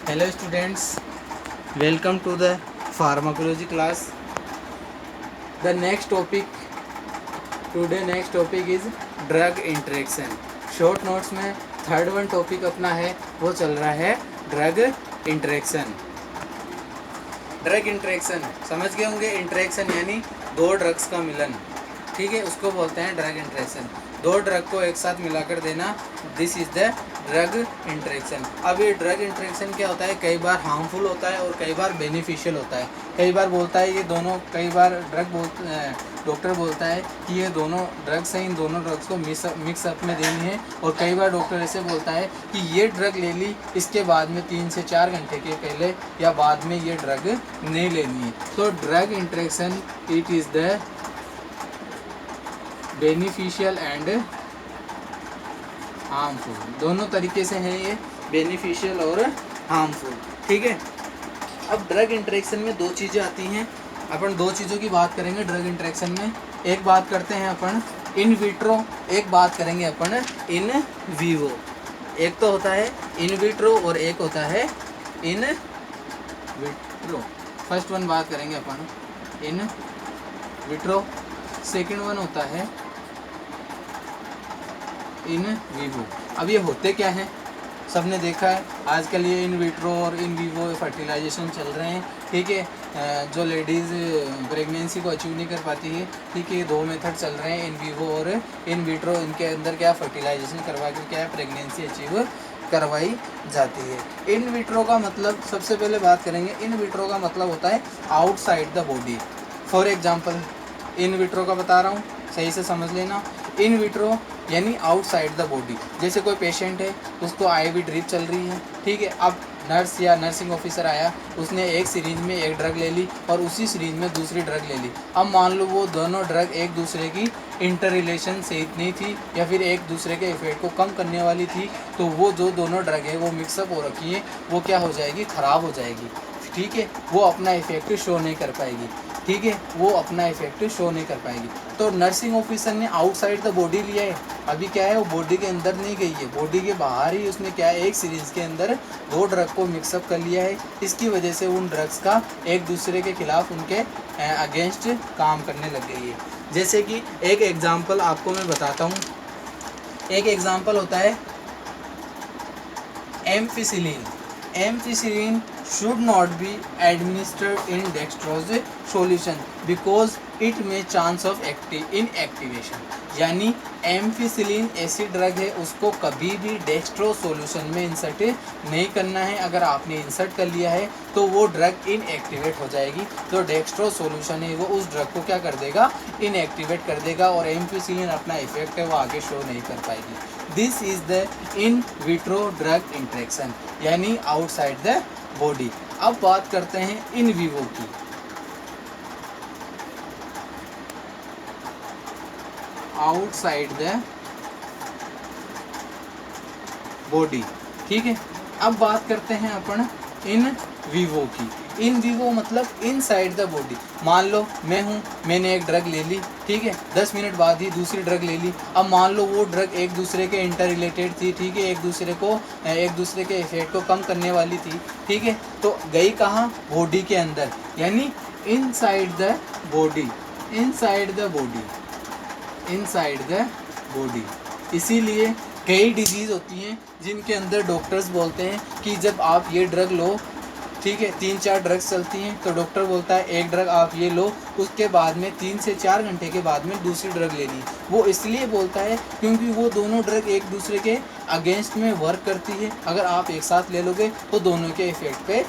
Hello students, welcome to the pharmacology class. The next topic is drug interaction. Short notes में third one topic अपना है वो चल रहा है ड्रग इंटरेक्शन. ड्रग इंटरेक्शन समझ गए होंगे. इंटरेक्शन यानी दो ड्रग्स का मिलन, ठीक है, उसको बोलते हैं ड्रग इंटरेक्शन. दो ड्रग को एक साथ मिलाकर देना, this is the drug interaction. अब ये ड्रग इंटरेक्शन क्या होता है, कई बार हार्मफुल होता है और कई बार बेनिफिशियल होता है. कई बार बोलता है ये दोनों, कई बार डॉक्टर बोलता है कि ये दोनों ड्रग्स हैं, इन दोनों ड्रग्स को मिक्सअप में देनी है. और कई बार डॉक्टर ऐसे बोलता है कि ये ड्रग ले ली, इसके बाद में 3 से 4 घंटे के पहले या बाद में ये ड्रग नहीं लेनी है. तो drug interaction it is the beneficial and harmful. दोनों तरीके से है ये, बेनिफिशियल और हार्मफुल, ठीक है. अब ड्रग इंटरेक्शन में दो चीज़ें आती हैं. अपन दो चीज़ों की बात करेंगे ड्रग इंटरेक्शन में. एक बात करते हैं अपन इन विट्रो, एक बात करेंगे अपन इन वीवो. एक तो होता है इन विट्रो और एक होता है इन विट्रो. फर्स्ट वन बात करेंगे अपन इन विट्रो, सेकंड वन होता है इन वीवो. अब ये होते क्या हैं, सबने देखा है आजकल ये इन विट्रो और इन वीवो फर्टिलाइजेशन चल रहे हैं, ठीक है. जो लेडीज़ प्रेगनेंसी को अचीव नहीं कर पाती है, ठीक है, दो मेथड चल रहे हैं इन वीवो और इन विट्रो. इनके अंदर क्या फर्टिलाइजेशन करवा कर क्या प्रेगनेंसी अचीव करवाई जाती है. इन विट्रो का मतलब, सबसे पहले बात करेंगे इन विट्रो का मतलब होता है outside the body. For example in vitro का बता रहा हूँ, सही से समझ लेना. इन विट्रो यानी आउटसाइड द बॉडी. जैसे कोई पेशेंट है, उसको आईवी ड्रिप चल रही है, ठीक है. अब नर्स या नर्सिंग ऑफिसर आया, उसने एक सिरिंज में एक ड्रग ले ली और उसी सिरिंज में दूसरी ड्रग ले ली. अब मान लो वो दोनों ड्रग एक दूसरे की इंटर रिलेशन से इतनी थी या फिर एक दूसरे के इफेक्ट को कम करने वाली थी, तो वो जो दोनों ड्रग है वो मिक्सअप हो रखी है, वो क्या हो जाएगी, ख़राब हो जाएगी, ठीक है. वो अपना इफेक्ट शो नहीं कर पाएगी, ठीक है, वो अपना इफेक्ट शो नहीं कर पाएगी. तो नर्सिंग ऑफिसर ने आउटसाइड द बॉडी लिया है. अभी क्या है, वो बॉडी के अंदर नहीं गई है, बॉडी के बाहर ही उसने क्या है, एक सीरीज के अंदर दो ड्रग को मिक्सअप कर लिया है. इसकी वजह से उन ड्रग्स का एक दूसरे के खिलाफ उनके अगेंस्ट काम करने लग गई है. जैसे कि एक एग्जांपल आपको मैं बताता हूँ. एक एग्जांपल होता है ampicillin. Ampicillin should not be administered in dextrose solution because it may chance of inactivation. यानी एम्फिसिलिन ऐसी ड्रग है, उसको कभी भी डेक्स्ट्रो सॉल्यूशन में इंसर्ट नहीं करना है. अगर आपने इंसर्ट कर लिया है तो वो ड्रग इनएक्टिवेट हो जाएगी. जो डेक्स्ट्रो सॉल्यूशन है वो उस ड्रग को क्या कर देगा, इनएक्टिवेट कर देगा और एम्फिसिलिन अपना इफेक्ट है वो आगे शो नहीं कर पाएगी. This is the in vitro drug interaction यानी आउटसाइड द बॉडी. अब बात करते हैं इन विवो की. आउटसाइड द बॉडी, ठीक है. अब बात करते हैं अपन इन विवो की. इन विवो मतलब इनसाइड द बॉडी. मान लो मैं हूँ, मैंने एक ड्रग ले ली, ठीक है, 10 मिनट बाद ही दूसरी ड्रग ले ली. अब मान लो वो ड्रग एक दूसरे के इंटर रिलेटेड थी, ठीक है, एक दूसरे के इफेक्ट को कम करने वाली थी, ठीक है. तो गई कहाँ, बॉडी के अंदर, यानी inside the body, inside the body, inside the body. इसीलिए कई डिजीज़ होती हैं जिनके अंदर डॉक्टर्स बोलते हैं कि जब आप ये ड्रग लो, ठीक है, 3-4 ड्रग्स चलती हैं तो डॉक्टर बोलता है एक ड्रग आप ये लो, उसके बाद में 3 से 4 घंटे के बाद में दूसरी ड्रग लेनी. वो इसलिए बोलता है क्योंकि वो दोनों ड्रग एक दूसरे के अगेंस्ट में वर्क करती है. अगर आप एक साथ ले लोगे तो दोनों के इफेक्ट पे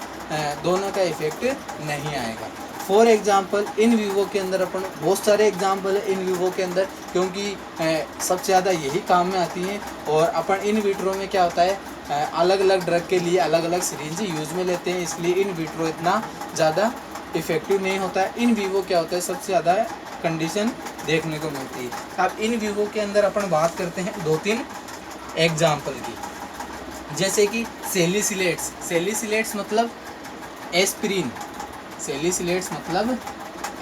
दोनों का इफेक्ट नहीं आएगा. फॉर एग्जांपल इन विवो के अंदर अपन बहुत सारे एग्जांपल है इन विवो के अंदर, क्योंकि सबसे ज़्यादा यही काम में आती हैं. और अपन इन विट्रो में क्या होता है, अलग अलग ड्रग के लिए अलग अलग सिरिंज यूज़ में लेते हैं, इसलिए इन विट्रो इतना ज़्यादा इफेक्टिव नहीं होता है. इन विवो क्या होता है, सबसे ज़्यादा कंडीशन देखने को मिलती है. अब इन विवो के अंदर अपन बात करते हैं 2-3 एग्जाम्पल की. जैसे कि सेलिसिलेट्स. सेलिसिलेट्स मतलब एस्पिरिन. सेलिसिलेट्स मतलब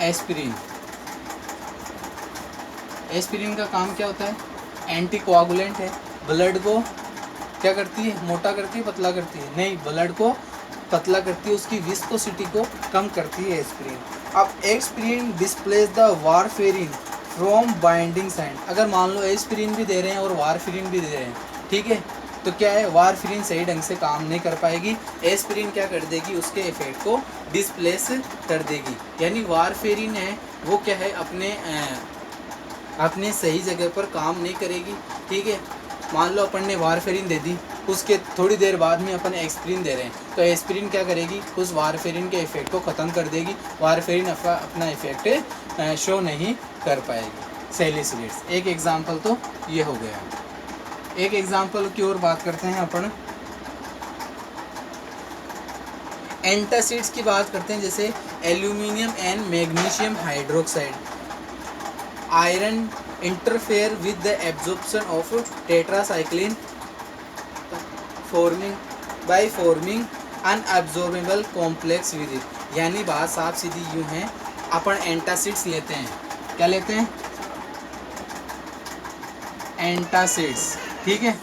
एस्पिरिन. एस्पिरिन का काम क्या होता है, एंटीकोआगुलेंट है. ब्लड को क्या करती है, मोटा करती है, पतला करती है, नहीं, ब्लड को पतला करती है, उसकी विस्कोसिटी को कम करती है एस्पिरिन। अब aspirin displace the warfarin from binding side. अगर मान लो एस्पिरिन भी दे रहे हैं और वारफेरिन भी दे रहे हैं, ठीक है, तो क्या है, वारफेरिन सही ढंग से काम नहीं कर पाएगी, एस्पिरिन क्या कर देगी, उसके इफेक्ट को डिस्प्लेस कर देगी। यानी वारफेरिन है वो क्या है, अपने सही जगह पर काम नहीं करेगी, ठीक है। मान लो अपन ने वारफेरिन दे दी, उसके थोड़ी देर बाद में अपन एस्पिरिन दे रहे हैं, तो एस्पिरिन क्या करेगी, उस वारफेरिन के इफेक्ट को ख़त्म कर देगी, वारफेरिन अपना इफेक्ट शो नहीं कर पाएगी। सैलिसिलेट्स, एक एग्जांपल तो ये हो गया। एक एग्जांपल की और बात करते हैं अपन, एंटासिड्स की बात करते हैं, जैसे aluminium and magnesium hydroxide. Iron interfere with the absorption of tetracycline forming unabsorbable complex with it. यानी बात साफ सीधी यूँ है, अपन एंटासिड्स लेते हैं, क्या लेते हैं, एंटासिड्स, ठीक है।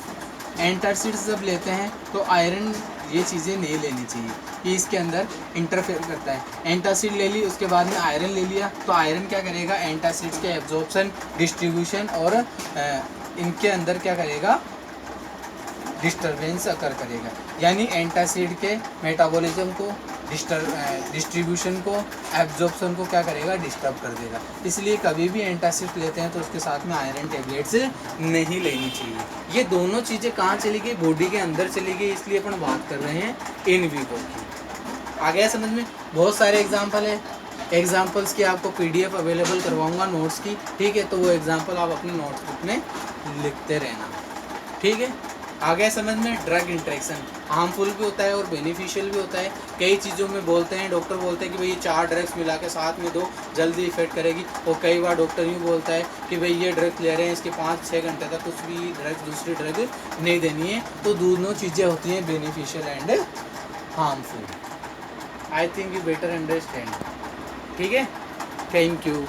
एंटासिड्स जब लेते हैं तो आयरन ये चीज़ें नहीं लेनी चाहिए कि इसके अंदर इंटरफेयर करता है। एंटासिड ले ली, उसके बाद में आयरन ले लिया, तो आयरन क्या करेगा, एंटासिड्स के एब्जॉर्प्शन, डिस्ट्रीब्यूशन और इनके अंदर क्या करेगा, डिस्टर्बेंस अकर करेगा। यानी एंटासिड के मेटाबॉलिज्म को, डिस्ट्रीब्यूशन को, एब्जॉर्प्शन को क्या करेगा, डिस्टर्ब कर देगा। इसलिए कभी भी एंटासिड लेते हैं तो उसके साथ में आयरन टेबलेट्स नहीं लेनी चाहिए। ये दोनों चीज़ें कहाँ चली गई, बॉडी के अंदर चली गई, इसलिए अपन बात कर रहे हैं इन विवो की। आ गया समझ में? बहुत सारे एग्जाम्पल है, एग्जाम्पल्स की आपको PDF अवेलेबल करवाऊँगा नोट्स की, ठीक है, तो वो एग्जाम्पल आप अपने नोटबुक में लिखते रहना, ठीक है। आ गया समझ में? ड्रग इंट्रैक्शन हार्मफुल भी होता है और बेनिफिशियल भी होता है। कई चीज़ों में बोलते हैं, डॉक्टर बोलते हैं कि भाई ये 4 ड्रग्स मिला के साथ में दो, जल्दी इफेक्ट करेगी, और कई बार डॉक्टर यूँ बोलता है कि भाई ये ड्रग्स ले रहे हैं, इसके 5-6 घंटे तक कुछ भी दूसरी ड्रग नहीं देनी है। तो दोनों चीज़ें होती हैं beneficial and harmful. I think you better understand, ठीक है। Thank you.